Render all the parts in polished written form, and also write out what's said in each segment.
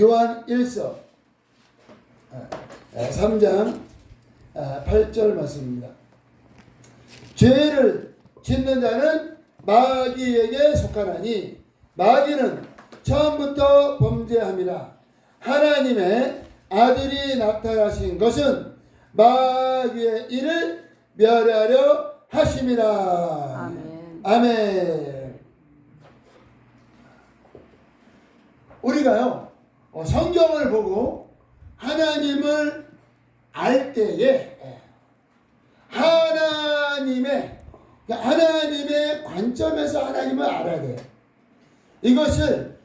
요한 1서 3장 8절 말씀입니다. 죄를 짓는 자는 마귀에게 속하나니 마귀는 처음부터 범죄함이라. 하나님의 아들이 나타나신 것은 마귀의 일을 멸하려 하심이라. 아멘. 아멘. 우리가요 성경을 보고 하나님을 알 때에 하나님의 관점에서 하나님을 알아야 돼요. 이것을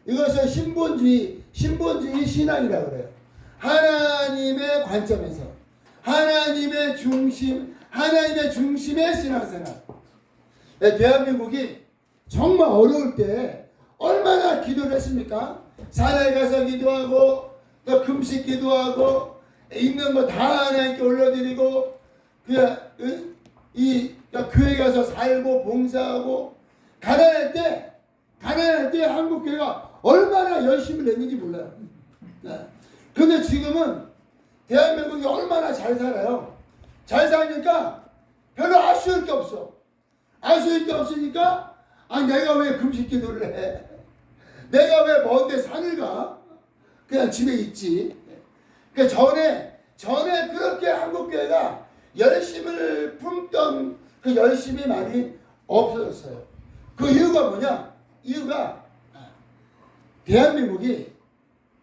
신본주의 신앙이라고 그래요. 하나님의 관점에서 하나님의 중심의 신앙생활. 대한민국이 정말 어려울 때 얼마나 기도를 했습니까? 산에 가서 기도하고 또 금식 기도하고 있는 거 다 하나님께 올려드리고 교회 가서 살고 봉사하고 가난할 때 한국 교회가 얼마나 열심히 냈는지 몰라요. 근데 지금은 대한민국이 얼마나 잘 살아요. 잘 사니까 별로 아쉬울 게 없어. 아쉬울 게 없으니까 내가 왜 금식 기도를 해? 내가 왜 먼데 산을 가? 그냥 집에 있지. 그러니까 전에 그렇게 한국교회가 열심을 품던 그 열심이 많이 없어졌어요. 그 이유가 뭐냐? 이유가 대한민국이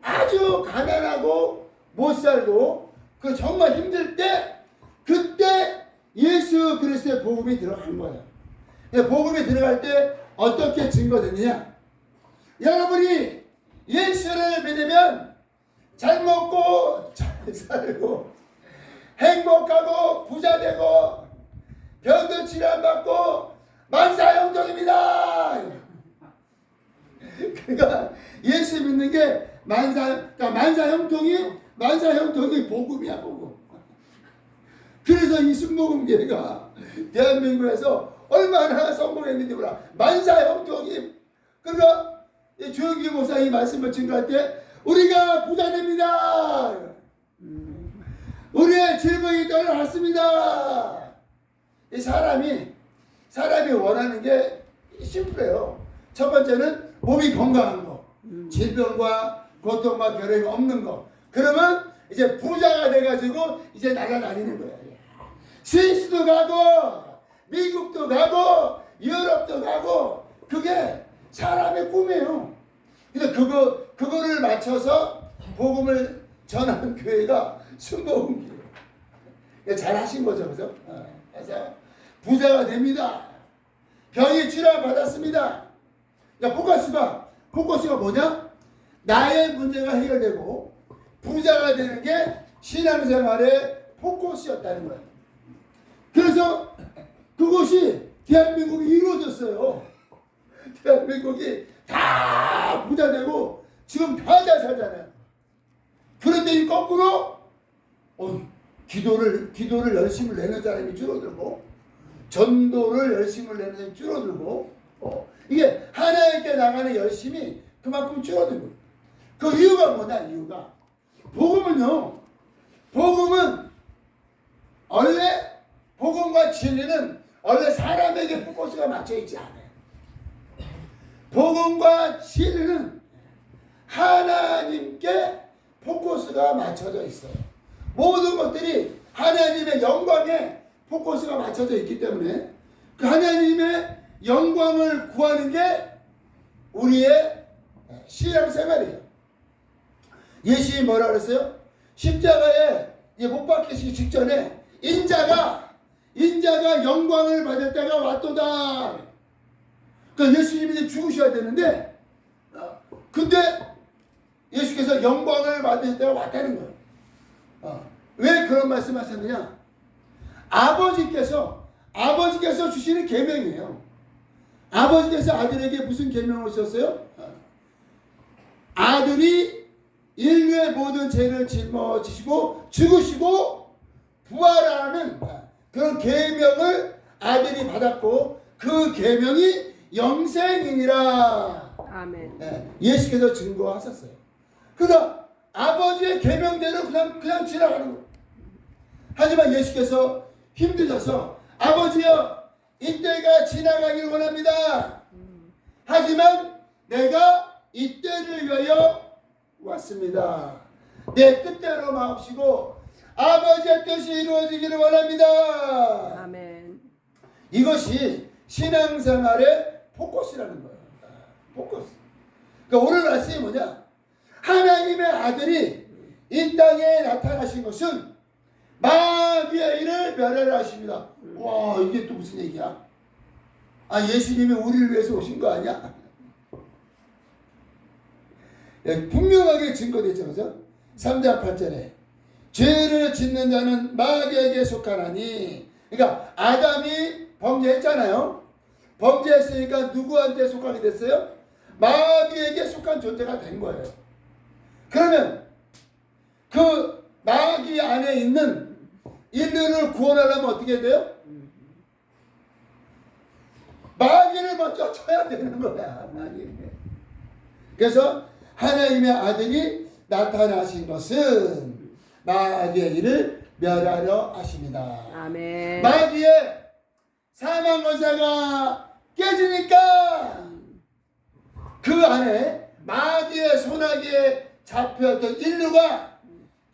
아주 가난하고 못 살고 그 정말 힘들 때 그때 예수 그리스도의 복음이 들어간 거예요. 복음이 들어갈 때 어떻게 증거됐느냐? 여러분이 예수를 믿으면 잘 먹고 잘 살고 행복하고 부자 되고 병도 치료 안 받고 만사형통입니다. 그러니까 예수 믿는 게 만사형통이 복음이야, 복음. 그래서 이 순복음교회가 대한민국에서 얼마나 성공했는지 몰라. 만사형통이. 그러니까 조영기 목사님 말씀을 증거할 때 우리가 부자 됩니다. 우리의 질병이 떠나갔습니다. 이 사람이 원하는 게 심플해요. 첫 번째는 몸이 건강한 거, 질병과 고통과 결핵이 없는 거. 그러면 이제 부자가 돼가지고 이제 날아다니는 거야. 스위스도 가고 미국도 가고 유럽도 가고 그게 사람의 꿈이에요. 근데 그거를 맞춰서 복음을 전하는 교회가 순복음 교회. 잘 하신 거죠, 그죠? 그래서 부자가 됩니다. 병이 치료 받았습니다. 포커스가 뭐냐? 나의 문제가 해결되고 부자가 되는 게 신앙생활의 포커스였다는 거예요. 그래서 그것이 대한민국이 이루어졌어요. 대한민국이 다 부자 되고 지금 다 잘 살잖아요. 그런데 거꾸로 기도를 열심히 내는 사람이 줄어들고 전도를 열심히 내는 사람이 줄어들고 이게 하나님께 나가는 열심이 그만큼 줄어들고 그 이유가 뭐냐? 이유가 복음은 원래 복음과 진리는 원래 사람에게 포커스가 맞춰 있지 않아요. 복음과 진리는 하나님께 포커스가 맞춰져 있어요. 모든 것들이 하나님의 영광에 포커스가 맞춰져 있기 때문에 그 하나님의 영광을 구하는 게 우리의 신앙생활이에요. 예수님이 뭐라 그랬어요? 십자가에 못 박히시기 직전에 인자가 영광을 받을 때가 왔도다. 그러니까 예수님이 이제 죽으셔야 되는데 근데 예수께서 영광을 받을 때가 왔다는 거예요. 왜 그런 말씀하셨느냐? 아버지께서 주시는 계명이에요. 아버지께서 아들에게 무슨 계명을 주셨어요? 아들이 인류의 모든 죄를 짊어지시고 죽으시고 부활하는 그런 계명을 아들이 받았고 그 계명이 영생이니라. 아멘. 예수께서 증거하셨어요. 그러니까 하나님의 계명대로 그냥 지나가는 거예요. 하지만 예수께서 힘드셔서 아버지여 이때가 지나가기를 원합니다. 하지만 내가 이때를 위하여 왔습니다. 내 뜻대로 마옵시고 아버지의 뜻이 이루어지기를 원합니다. 아멘. 이것이 신앙생활의 포커스라는 거예요. 포커스. 그러니까 오늘 말씀이 뭐냐? 하나님의 아들이 이 땅에 나타나신 것은 마귀의 일을 멸하십니다. 와, 이게 또 무슨 얘기야? 아, 예수님이 우리를 위해서 오신 거 아니야? 분명하게 증거되죠. 그죠? 3장 8절에 죄를 짓는 자는 마귀에게 속하나니, 그러니까 아담이 범죄했잖아요. 범죄했으니까 누구한테 속하게 됐어요? 마귀에게 속한 존재가 된 거예요. 그러면 그 마귀 안에 있는 인류를 구원하려면 어떻게 돼요? 마귀를 먼저 쳐야 되는 거야. 마귀. 그래서 하나님의 아들이 나타나신 것은 마귀의 일을 멸하려 하십니다. 아멘. 마귀의 사망 권세가 깨지니까 그 안에 마귀의 손아귀에 잡혔던 인류가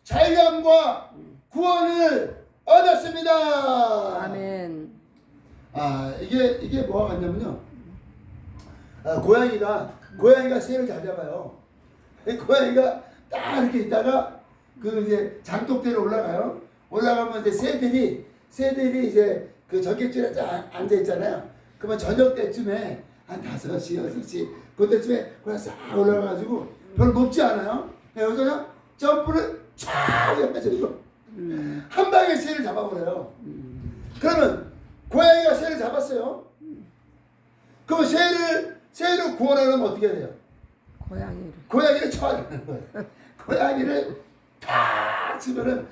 자유함과 구원을 얻었습니다. 아멘. 이게 뭐가 같냐면요. 고양이가 새를 잘 잡아요. 고양이가 딱 이렇게 있다가 그 이제 장독대로 올라가요. 올라가면 이제 새들이 이제 그 전객줄에 딱 앉아 있잖아요. 그러면 저녁 때쯤에 한 5시, 6시 그때쯤에 그냥 싹 올라가가지고 별로 높지 않아요. 여기서 점프를 쫙 해가지고 한 방에 새를 잡아버려요. 그러면 고양이가 새를 잡았어요. 그럼 새를 구원하려면 어떻게 해야 돼요? 고양이를 쳐야 되는 거예요. 고양이를 탁 치면은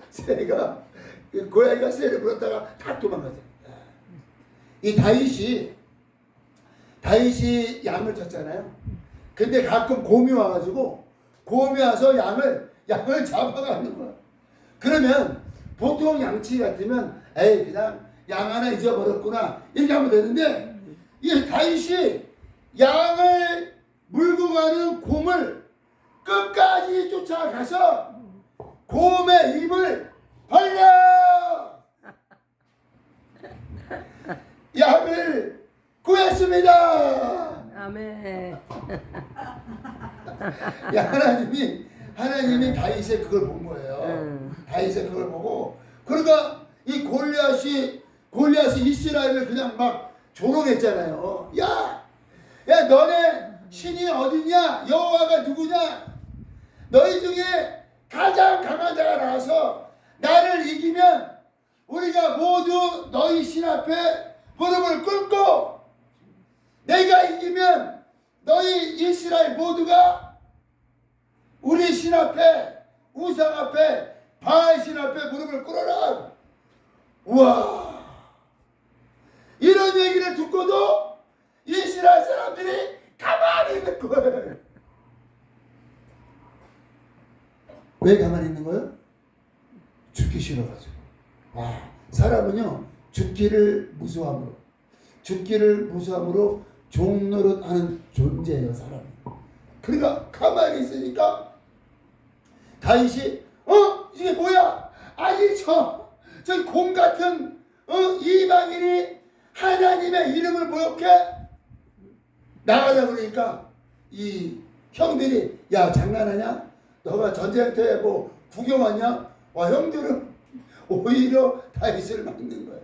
고양이가 새를 물었다가 다 도망가죠. 이 다윗이 양을 쳤잖아요. 근데 가끔 곰이 와가지고 곰이 와서 양을 잡아가는 거야. 그러면 보통 양치 같으면 에이 그냥 양 하나 잊어버렸구나 이렇게 하면 되는데 이 다윗이 양을 물고 가는 곰을 끝까지 쫓아가서 곰의 입을 벌려 양을 구했습니다. 아멘. 하나님이 다윗의 그걸 본 거예요. 다윗의 그걸 보고 그러니까 이 골리앗이 이스라엘을 그냥 막 조롱했잖아요. 야 너네 신이 어디냐? 여호와가 누구냐? 너희 중에 가장 강한 자가 나와서 나를 이기면 우리가 모두 너희 신 앞에 무릎을 꿇고 내가 이기면 너희 이스라엘 모두가 우리 신 앞에 우상 앞에 바알 신 앞에 무릎을 꿇어라. 우와, 이런 얘기를 듣고도 이스라엘 사람들이 가만히 있는 거예요. 왜 가만히 있는 거예요? 죽기 싫어가지고. 사람은요 죽기를 무서워함으로 종노릇하는 존재예요. 사람은. 그러니까 가만히 있으니까 다윗이 이게 뭐야? 아니 저 곰 같은 이방인이 하나님의 이름을 모욕해 나가자 그러니까 이 형들이 야 장난하냐? 너가 전쟁터에 뭐 구경 왔냐? 형들은 오히려 다윗을 막는 거예요.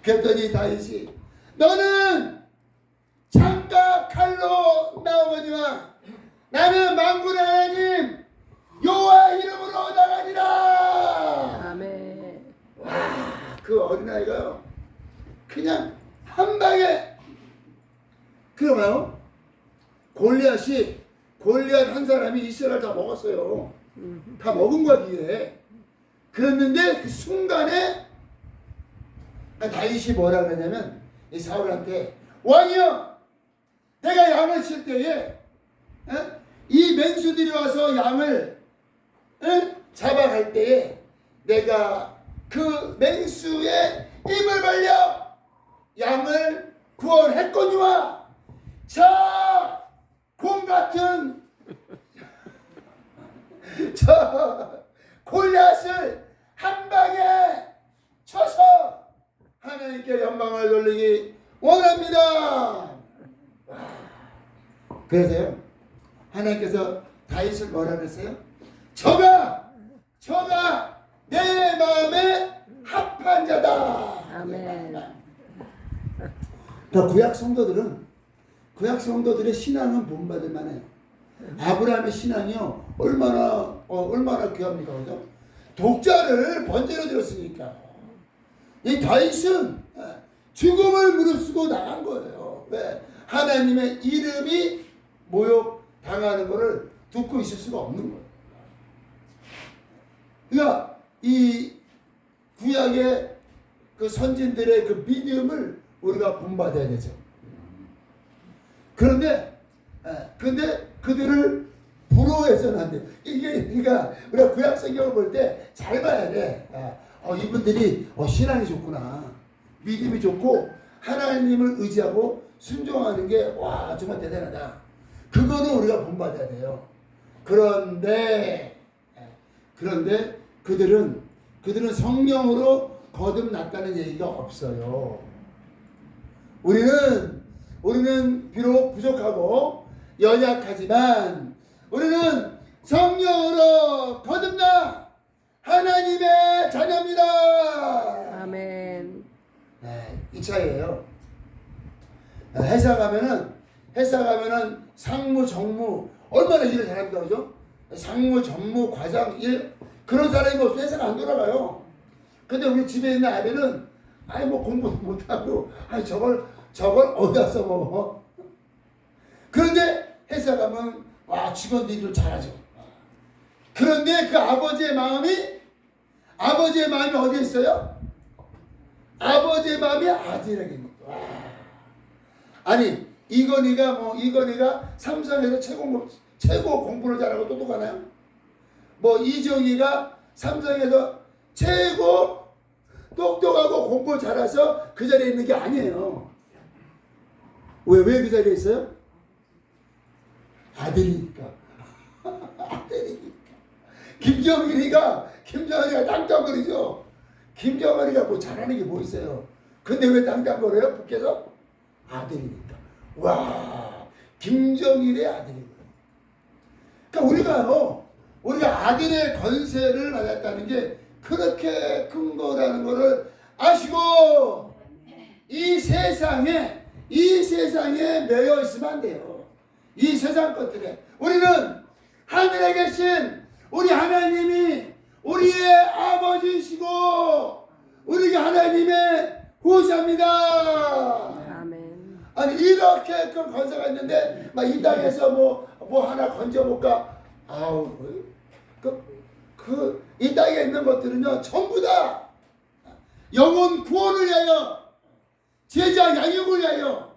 그랬더니 다윗이 너는 창과 칼로 나오거니와 나는 만군의 하나님 여호와 이름으로 나가니라. 아멘. 그 어린아이가요 그냥 한 방에 그러나요? 골리앗 한 사람이 이스라엘 다 먹었어요. 다 먹은 거야 뒤에. 그랬는데 그 순간에 다윗이 뭐라 그러냐면 이 사울한테 왕이여 내가 양을 칠 때에 이 맹수들이 와서 양을 응? 잡아갈 때에 내가 그 맹수의 입을 벌려 양을 구원했거니와 자 곰 같은 저 골리앗을 한 방에 쳐서 하나님께 영광을 돌리기 원합니다. 그래서요 하나님께서 다윗을 뭐라 그랬어요? 저가 내 마음에 합한 자다. 아멘. 구약 성도들의 신앙은 본받을 만해요. 아브라함의 신앙이요 얼마나 귀합니까, 그죠? 독자를 번제로 드렸으니까. 이 다윗은 죽음을 무릅쓰고 나간 거예요. 왜? 하나님의 이름이 모욕 당하는 것을 듣고 있을 수가 없는 거예요. 그러니까 이 구약의 그 선진들의 그 믿음을 우리가 본받아야 되죠. 그런데 그들을 부러워해서는 안 돼요. 이게 그러니까 우리가 구약 성경을 볼 때 잘 봐야 돼. 이분들이 신앙이 좋구나, 믿음이 좋고 하나님을 의지하고 순종하는 게 와 정말 대단하다. 그거는 우리가 본받아야 돼요. 그런데 그들은 성령으로 거듭났다는 얘기가 없어요. 우리는 비록 부족하고 연약하지만 우리는 성령으로 거듭나 하나님의 자녀입니다. 아멘. 이 차이예요. 회사 가면은 상무, 정무 얼마나 일을 잘합니까, 그죠? 상무, 전무, 과장 일 그런 사람이 뭐 회사가 안 돌아가요. 근데 우리 집에 있는 아들은 뭐 공부도 못하고 저걸 어디다 써먹어. 그런데 회사 가면 와 직원들이 일 잘하죠. 그런데 그 아버지의 마음이 어디에 있어요? 아버지의 마음이 아들에게 있는 거야. 아니 이건희가 삼성에서 최고 공부를 잘하고 똑똑하나요? 이정희가 삼성에서 최고 똑똑하고 공부 잘해서 그 자리에 있는 게 아니에요. 왜 그 자리에 있어요? 아들이니까. 김정은이가 땅땅거리죠. 김정은이가 뭐 잘하는 게 뭐 있어요? 근데 왜 땅땅거려요? 북에서? 아들이니까. 와, 김정일의 아들이고요. 그러니까 우리가 아들의 권세를 받았다는 게 그렇게 큰 거라는 거를 아시고 이 세상에 매여 있으면 안 돼요. 이 세상 것들에 우리는 하늘에 계신 우리 하나님이 우리의 아버지시고 우리가 하나님의 후사입니다. 아멘. 아니 이렇게 큰 권세가 있는데 막 이 땅에서 뭐 하나 건져볼까? 이 땅에 있는 것들은요 전부 다 영혼 구원을 위하여 제자 양육을 위하여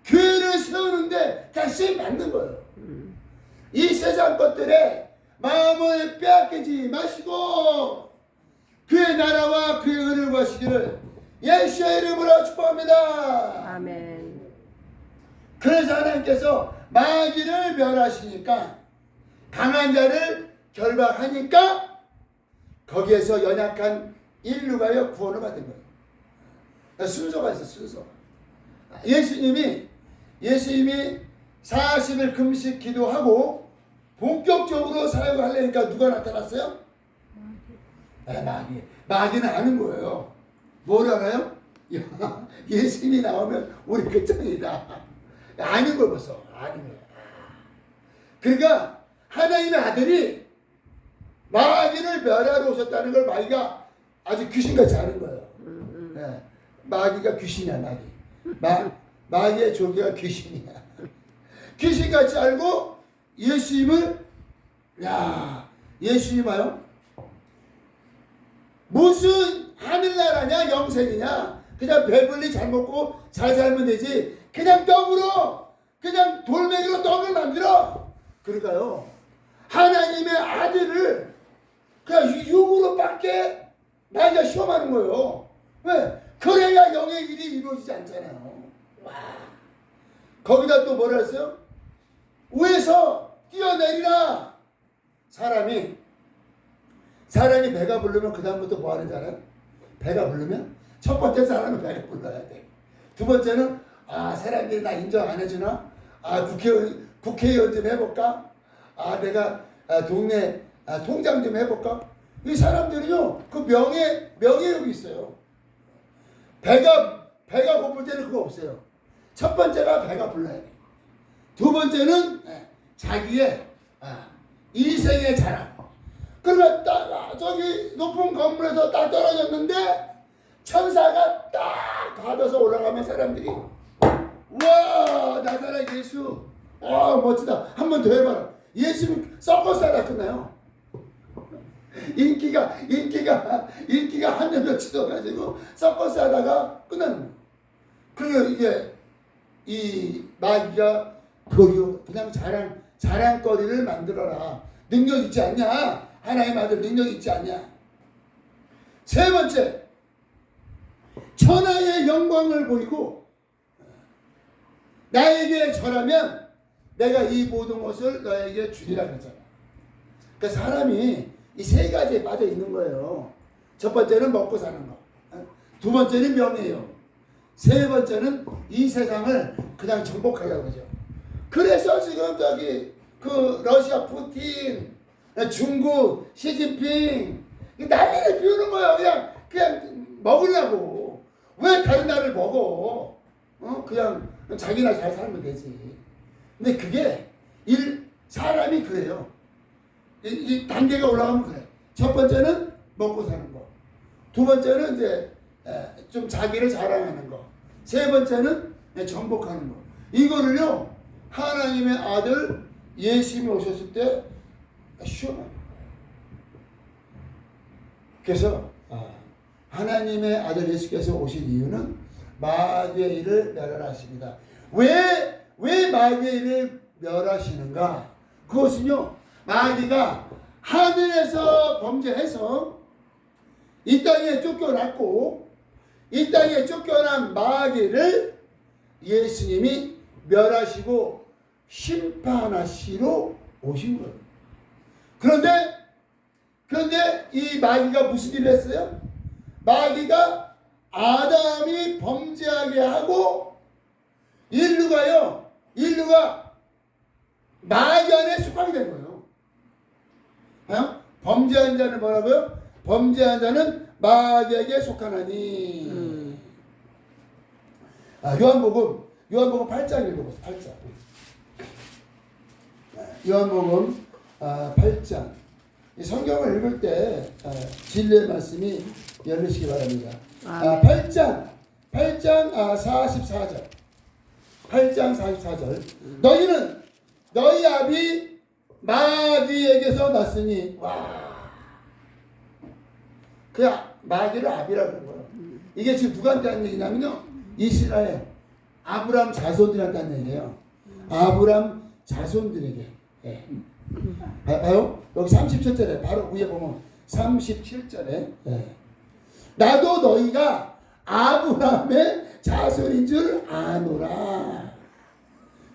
교회를 세우는데 다 쓰임 받는 거예요. 이 세상 것들에 마음을 빼앗기지 마시고 그의 나라와 그의 의를 구하시기를 예수의 이름으로 축복합니다. 아멘. 그래서 하나님께서 마귀를 멸하시니까 강한 자를 결박하니까 거기에서 연약한 인류가요 구원을 받은 거예요. 순서가 있어. 순서. 예수님이 40일 금식 기도하고 본격적으로 사역을 하려니까 누가 나타났어요? 마귀는 아는 거예요. 뭘 알아요? 예수님이 나오면 우리 끝장이다. 아는 걸 벌써. 아는 거예요. 그러니까 하나님의 아들이 마귀를 멸하러 오셨다는 걸 마귀가 아주 귀신같이 아는 거예요. 네. 마귀가 귀신이야. 마귀의 조기가 귀신이야. 귀신같이 알고 예수님을 예수님아요? 무슨 하늘나라냐 영생이냐 그냥 배불리 잘 먹고 잘 살면 되지 그냥 떡으로 그냥 돌멩이로 떡을 만들어 그러니까요 하나님의 아들을 맞게 마귀가 시험하는 거예요. 왜? 그래야 영의 일이 이루어지지 않잖아요. 와. 거기다 또 뭐라 했어요? 위에서 뛰어내리라. 사람이 배가 부르면 그 다음부터 뭐 하는 줄 알아요? 배가 부르면 첫 번째 사람은 배가 불러야 돼. 두 번째는 사람들이 나 인정 안 해주나? 국회의원 좀 해볼까? 내가 동네 통장 좀 해볼까? 이 사람들이요, 그 명예욕이 있어요. 배가 고플 때는 그거 없어요. 첫 번째가 배가 불러야 돼. 두 번째는 자기의 인생의 자랑. 그러면 딱 저기 높은 건물에서 딱 떨어졌는데 천사가 딱 받아서 올라가면 사람들이 와 나사라 예수 와 멋지다. 한 번 더 해봐라. 예수는 서커스하다 끝나요. 인기가 한년 며칠 떠가지고 서커스 하다가 끝나는 거예요. 그리고 이게 이 마귀가 그냥 자랑거리를 만들어라. 능력 있지 않냐? 하나님 아들 능력 있지 않냐? 세 번째, 천하의 영광을 보이고 나에게 절하면 내가 이 모든 것을 너에게 주리라 그랬잖아. 그러니까 사람이 이 세 가지에 빠져 있는 거예요. 첫 번째는 먹고 사는 거. 두 번째는 명예요. 세 번째는 이 세상을 그냥 정복하려고 그러죠. 그래서 지금 저기 그 러시아 푸틴, 중국 시진핑 난리를 피우는 거예요. 그냥 먹으려고. 왜 다른 나라를 먹어? 그냥 자기나 잘 살면 되지. 근데 그게 사람이 그래요. 이 단계가 올라가면 그래. 첫 번째는 먹고 사는 거. 두 번째는 이제 좀 자기를 자랑하는 거. 세 번째는 정복하는 거. 이거를요, 하나님의 아들 예수님이 오셨을 때 시험합니다. 그래서 하나님의 아들 예수께서 오신 이유는 마귀의 일을 멸하십니다. 왜 마귀의 일을 멸하시는가? 그것은요, 마귀가 하늘에서 범죄해서 이 땅에 쫓겨났고 이 땅에 쫓겨난 마귀를 예수님이 멸하시고 심판하시러 오신 거예요. 그런데 이 마귀가 무슨 일을 했어요? 마귀가 아담이 범죄하게 하고 인류가 마귀 안에 속하게 된 거예요. 범죄한 자는 뭐라고요? 범죄한 자는 마귀에게 속하나니. 요한복음 8장 읽어보세요. 8장. 요한복음 8장. 이 성경을 읽을 때 진리의 말씀이 열리시기 바랍니다. 8장 44절. 8장 44절. 너희는 너희 아비 마귀에게서 났으니. 와. 그냥 마귀를 아비라고 그런 거예요. 이게 지금 누구한테 하는 얘기냐면요, 이스라엘 아브람 자손들한테 하는 얘기예요. 아브람 자손들에게. 봐요. 여기 37절에 바로 위에 보면 37절에 나도 너희가 아브람의 자손인 줄 아노라.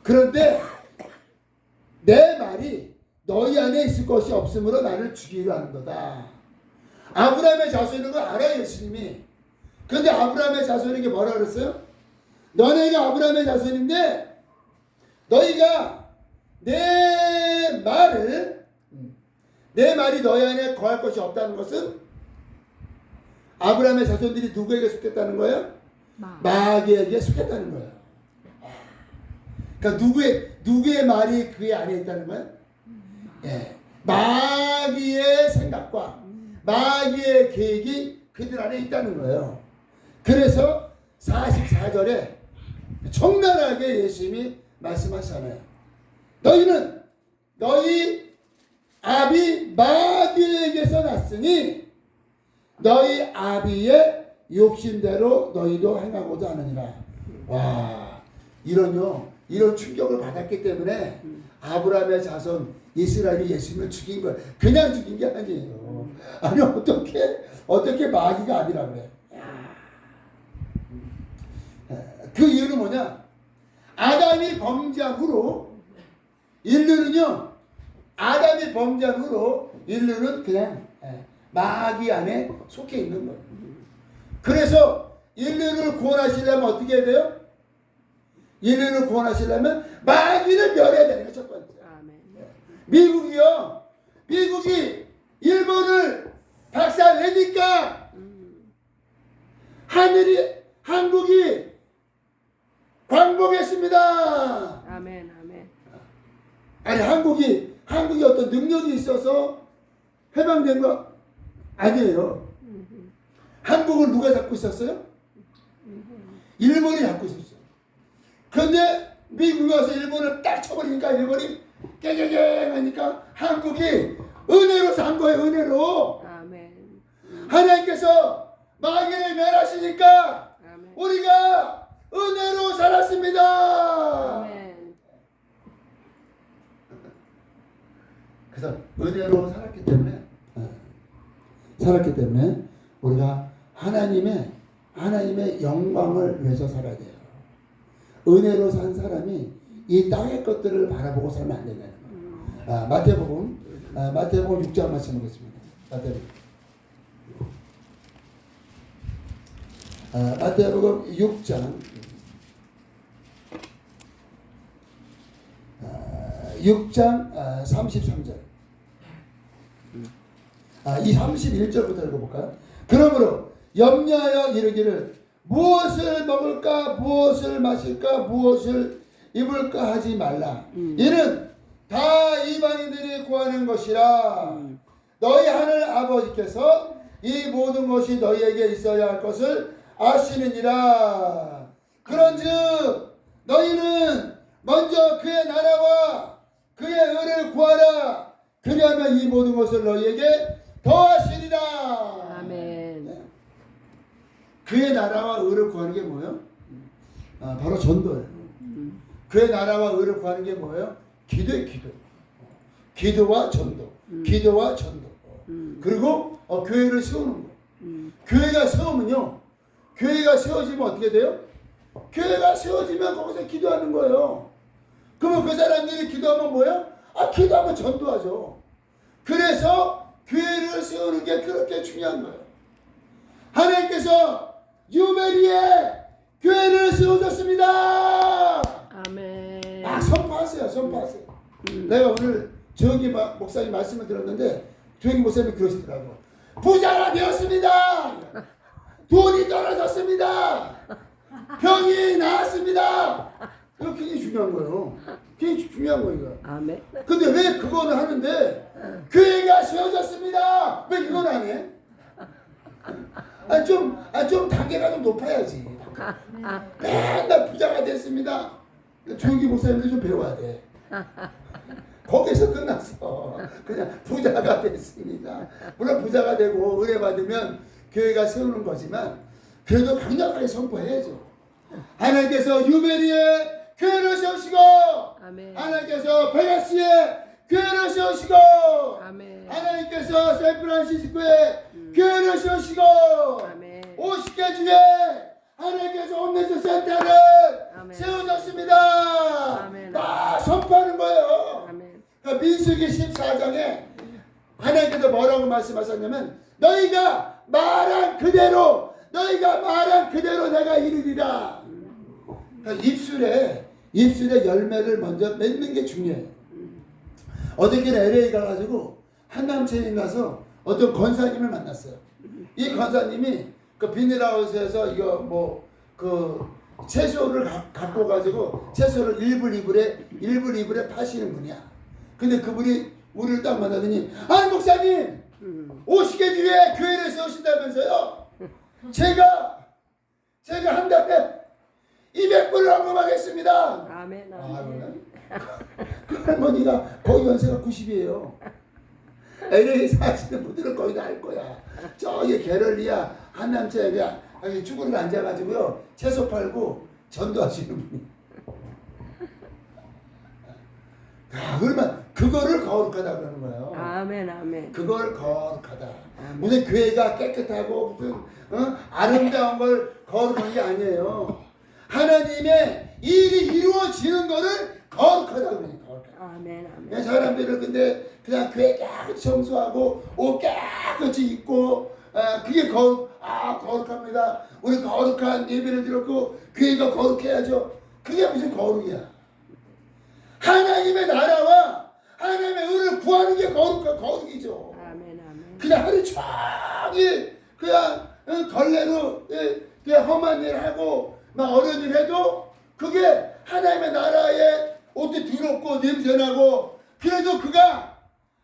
그런데 내 말이 너희 안에 있을 것이 없으므로 나를 죽이려 하는 거다. 아브라함의 자손인 걸 알아요, 예수님이. 그런데 아브라함의 자손에게 뭐라 그랬어요? 너네가 아브라함의 자손인데 너희가 내 말이 너희 안에 거할 것이 없다는 것은 아브라함의 자손들이 누구에게 속했다는 거예요? 마귀에게 속했다는 거예요. 그러니까 누구의 말이 그의 안에 있다는 거예요? 마귀의 생각과 마귀의 계획이 그들 안에 있다는 거예요. 그래서 44절에 적나라하게 예수님이 말씀하시잖아요. 너희는 너희 아비 마귀에게서 났으니 너희 아비의 욕심대로 너희도 행하고자 하느니라. 와, 이런 충격을 받았기 때문에 아브라함의 자손 이스라엘이 예수님을 죽인 거야. 그냥 죽인 게 아니에요. 아니 어떻게 마귀가 아니라 그래. 그 이유는 뭐냐? 아담이 범죄한 후로 인류는요. 아담이 범죄한 후로 인류는 그냥 마귀 안에 속해 있는 거예요. 그래서 인류를 구원하시려면 어떻게 해야 돼요? 인류를 구원하시려면 마귀를 멸해야 되는 거예요. 첫 번째. 미국이 일본을 박살내니까 한국이 광복했습니다. 아멘. 아니 한국이 어떤 능력이 있어서 해방된 거 아니에요. 한국을 누가 잡고 있었어요? 일본이 잡고 있었어요. 근데 미국이 와서 일본을 딱 쳐버리니까 일본이 깨개개 하니까 한국이 은혜로 산 거예요. 은혜로. 아멘. 하나님께서 마귀를 멸하시니까 아멘. 우리가 은혜로 살았습니다. 아멘. 그래서 은혜로 살았기 때문에 우리가 하나님의 영광을 위해서 살아야 돼요. 은혜로 산 사람이 이 땅의 것들을 바라보고 살면 안 된다는 거예요. 마태복음 6장 말씀 보겠습니다. 마태복음 6장 33절. 이 31절부터 읽어볼까요? 그러므로 염려하여 이르기를 무엇을 먹을까 무엇을 마실까 무엇을 입을까 하지 말라. 이는 다 이방인들이 구하는 것이라. 너희 하늘 아버지께서 이 모든 것이 너희에게 있어야 할 것을 아시느니라. 그런즉 너희는 먼저 그의 나라와 그의 의를 구하라. 그리하면 이 모든 것을 너희에게 더하시리라. 아멘. 네. 그의 나라와 의를 구하는 게 뭐예요? 바로 전도예요. 그의 나라와 의를 구하는 게 뭐예요? 기도예요. 기도와 전도. 기도와 전도. 그리고 교회를 세우는 거. 교회가 세우면요. 교회가 세워지면 어떻게 돼요? 교회가 세워지면 거기서 기도하는 거예요. 그러면 그 사람들이 기도하면 뭐예요? 기도하면 전도하죠. 그래서 교회를 세우는 게 그렇게 중요한 거예요. 하나님께서 유베리에 교회를 세워줬습니다. 아멘. 선포하세요. 내가 오늘 조영기 목사님 말씀을 들었는데 조영기 목사님이 그러시더라고. 부자가 되었습니다. 돈이 떨어졌습니다. 병이 나았습니다. 이거 굉장히 중요한 거예요. 굉장히 중요한 거예요. 아멘. 근데 왜 그거는 하는데 교회가 세워졌습니다. 왜 그건 안 해? 좀 단계가 좀 높아야지. 맨날 부자가 됐습니다. 조영기 목사님들 좀 배워야 돼. 거기서 끝났어. 그냥 부자가 됐습니다. 물론 부자가 되고 은혜 받으면 교회가 세우는 거지만 그래도 강력하게 선포해야죠. 하나님께서 유베리에 교회를 세우시고 아멘. 하나님께서 베가스에 교회를 세우시고 아멘. 하나님께서 샌프란시스코에 교회를 세우시고 아멘. 50개 중에 하나님께서 홈레스 센터를 아멘. 세워줬습니다. 아멘. 막 선포하는 거예요. 아멘. 그러니까 민수기 14장에 하나님께서 뭐라고 말씀하셨냐면 너희가 말한 그대로 내가 이르리라. 그러니까 입술에 열매를 먼저 맺는 게 중요해요. 어저께는 LA 가가지고 한남체인 가서 어떤 권사님을 만났어요. 이 권사님이 그 비닐하우스에서 이거 채소를 갖고 가지고 채소를 1불 2불에 파시는 분이야. 근데 그분이 우리를 딱 만나더니 목사님 50개 주에 교회를 세우신다면서요. 제가 한 달에 200불을 헌금하겠습니다. 아멘. 그 할머니가 거의 연세가 90이에요. LA 사시는 분들은 거의 다 알 거야. 저기 게럴리아 한남체가 쭈그리고 앉아가지고요 채소 팔고 전도하시는 분이. 얼마나 그거를 거룩하다 그러는 거예요. 아멘. 아멘. 그걸 거룩하다. 아멘. 무슨 교회가 깨끗하고 무슨 아름다운 걸 거룩한 게 아니에요. 하나님의 일이 이루어지는 거를 거룩하다 그러니까. 아멘. 그냥 아멘. 사람들은 근데 그냥 교회 깨끗이 청소하고 옷 깨끗이 입고 그게 거룩합니다. 우리 거룩한 예배를 드렸고 교회가 거룩해야죠. 그게 무슨 거룩이야. 하나님의 나라와 하나님의 의를 구하는 게 거룩이죠. 아멘. 아멘. 그냥 하루 종일 그냥 걸레로 그냥 험한 일 하고 막 어려운 일 해도 그게 하나님의 나라에 옷도 더럽고 냄새나고 그래도 그가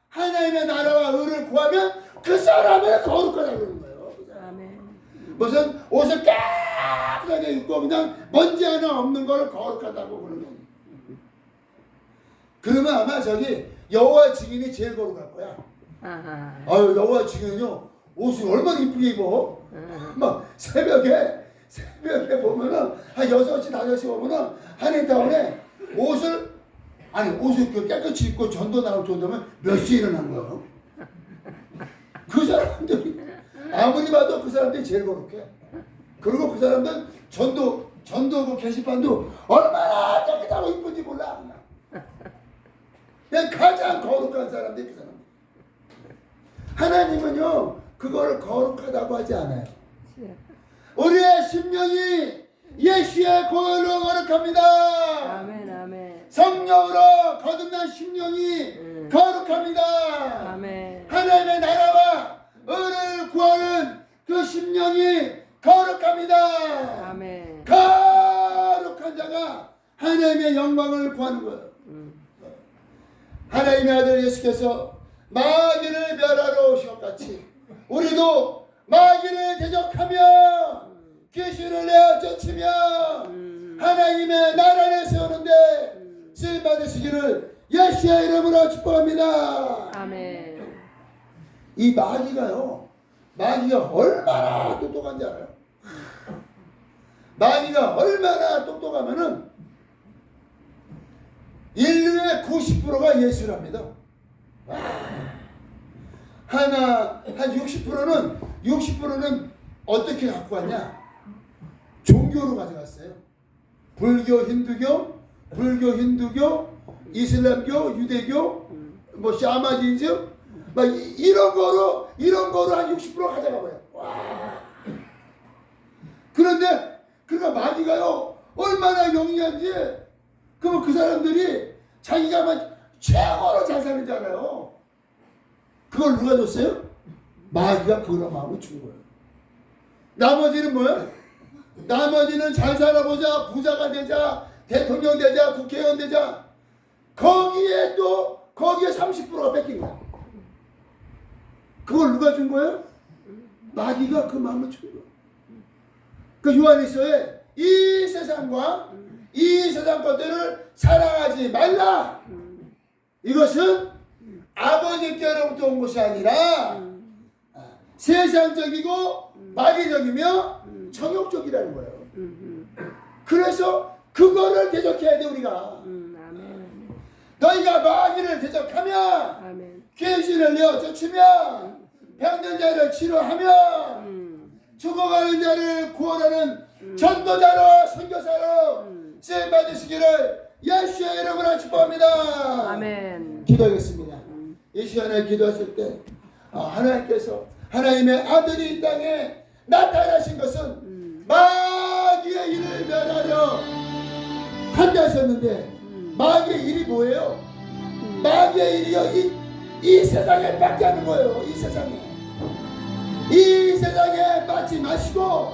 하나님의 나라와 의를 구하면 그 사람은 거룩하다 그러는 거예요. 아멘. 무슨 옷을 깨끗하게 입고 그냥 먼지 하나 없는 걸 거룩하다고 그러면 그러면 아마 저기 여호와 증인이 제일 거룩할 거야. 아하. 아유 여호와 증인은요 옷을 얼마나 이쁘게 입어. 막 새벽에 보면은 한 6시 5시 보면은 한인타운에 옷을 깨끗이 입고 전도 나올 정도면 몇 시에 일어난 거예요. 그 사람들이 아무리 봐도 그 사람들이 제일 거룩해. 그리고 그 사람들 전도 그 게시판도 얼마나 깨끗하고 이쁜지 몰라. 그냥 가장 거룩한 사람들이 그 사람. 하나님은요 그걸 거룩하다고 하지 않아요. 우리의 심령이 예수의 보혈로 거룩합니다. 아멘. 아멘. 성령으로 거듭난 심령이 거룩합니다. 아멘. 하나님의 나라와 의를 구하는 그 심령이 거룩합니다. 아멘. 거룩한 자가 하나님의 영광을 구하는 거예요. 하나님의 아들 예수께서 마귀를 멸하러 오신 것 같이 우리도 마귀를 대적하며 귀신을 내어 쫓으며 하나님의 나라를 세우는데 쓰임 받으시기를 예수의 이름으로 축복합니다. 아멘. 이 마귀가 얼마나 똑똑한지 알아요? 마귀가 얼마나 똑똑하면은 인류의 90%가 예수랍니다. 한 60%는 어떻게 갖고 왔냐? 종교로 가져갔어요. 불교, 힌두교, 이슬람교, 유대교, 뭐 샤머니즘, 막 이런 거로 한 60% 가져가 버려. 와. 그런데 그러니까 마귀가요 얼마나 영리한지 그러면 그 사람들이 자기가 막 최고로 잘 사는 줄 알아요. 그걸 누가 줬어요? 마귀가 그런 마음을 준 거예요. 나머지는 뭐예요? 나머지는 잘 살아보자, 부자가 되자, 대통령 되자, 국회의원 되자. 거기에 30%가 뺏긴 거야. 그걸 누가 준 거예요? 마귀가 그 마음을 준 거예요. 그 요한일서에 이 세상과 이 세상 것들을 사랑하지 말라. 이것은 아버지께로부터 온 것이 아니라 세상적이고 마귀적이며 정욕적이라는 거예요. 그래서 그거를 대적해야 돼 우리가. 아멘. 너희가 마귀를 대적하며 아멘. 귀신을 내어 쫓으며 병든 자를 치료하며 죽어가는 자를 구원하는 전도자로 선교사로 쓰임 받으시기를 예수의 이름으로 축복합니다. 아멘. 기도하겠습니다. 이 시간에 기도하실 때 하나님께서 하나님의 아들이 이 땅에 나타나신 것은 마귀의 일을 멸하려 한다 하셨는데 마귀의 일이 뭐예요? 마귀의 일이요 이 세상에 뺏게 하는 거예요. 이 세상에 빠지 마시고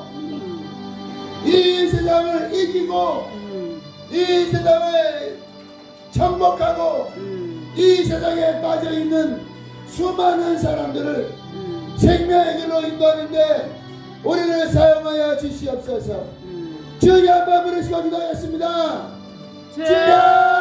이 세상을 이기고 이 세상을 정복하고 이 세상에 빠져있는 수많은 사람들을 생명의 길로 인도하는데 우리를 사용하여 주시옵소서. 주여 한번 부르시고 기도하겠습니다. 주여